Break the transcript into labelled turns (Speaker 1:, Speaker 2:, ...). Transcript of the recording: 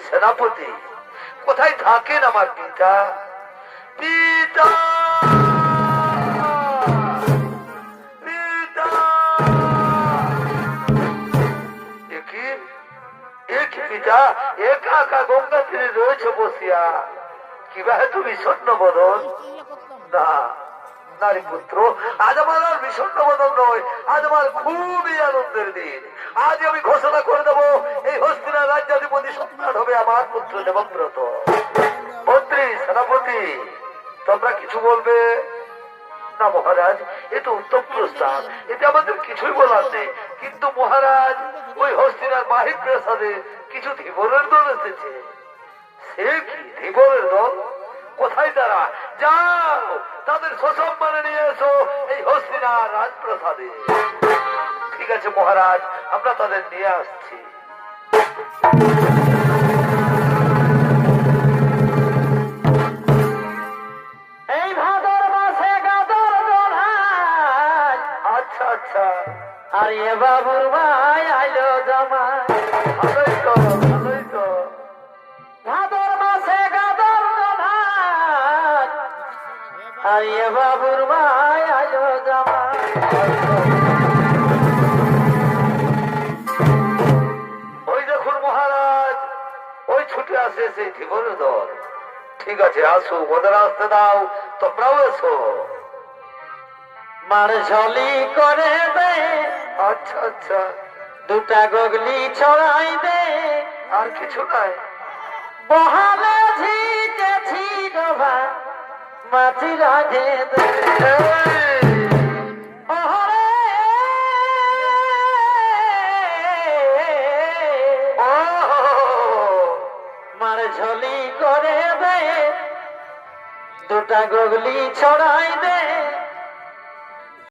Speaker 1: সেনাপতি কোথায় থাকেন আমার পিতা? পিতা পিতা একা একা গঙ্গা তীরে রয়েছে বসিয়া, কিভাবে তুমি বিষণ্ণ বদন? না নারী পুত্র, আজ আমার আর বিষণ্ণ বদন নয়, আজ আমার খুবই আনন্দের দিন। আজ আমি ঘোষণা করে দেবো এই হস্তিনার রাজ্যাধিপতি সন্তান হবে আমার পুত্র দেবব্রত। মন্ত্রী সেনাপতি তোমরা কিছু বলবে না? মহারাজ এ তো উত্তম প্রস্তাব, এতে আমাদের কিছুই বলার নেই, কিন্তু মহারাজ ওই হস্তিনার বাহির প্রাসাদে কিছু ধীবরের দল এসেছে। সে কি ধীবরের দল? কোথায় তারা? যাও তাদের সসম্মানে নিয়ে এসো এই হস্তিনার রাজপ্রাসাদে। ঠিক আছে মহারাজ, আমরা তাদের নিয়ে আসছি।
Speaker 2: এই ভাদর মাসে গাদর দোলহাই।
Speaker 1: আচ্ছা আচ্ছা,
Speaker 2: আর এ বাবুর ভাই আইলো জামাই।
Speaker 1: ভালোই তো ভালোই তো।
Speaker 2: ভাদর মাসে গাদর দোলহাই। আর এ বাবুর ভাই আইলো জামাই।
Speaker 1: ওই দেখুন মহারাজ, ওই ছুটে আসে সেই ধীবরের দল। ঠিক আছে আসো, ওদের আসতে দাও, তোমরাও এসো।
Speaker 2: মার ঝলি করে দে,
Speaker 1: আচ্ছা আচ্ছা,
Speaker 2: দুটা গগলি ছড়াই দে,
Speaker 1: আর কিছু নাই?
Speaker 2: বহালে ঝিটেছি ডোভা মাটি রাধে দে।
Speaker 1: এই,
Speaker 2: ওহরে ঝলি করে দে, দুটা গগলি ছড়াই দে।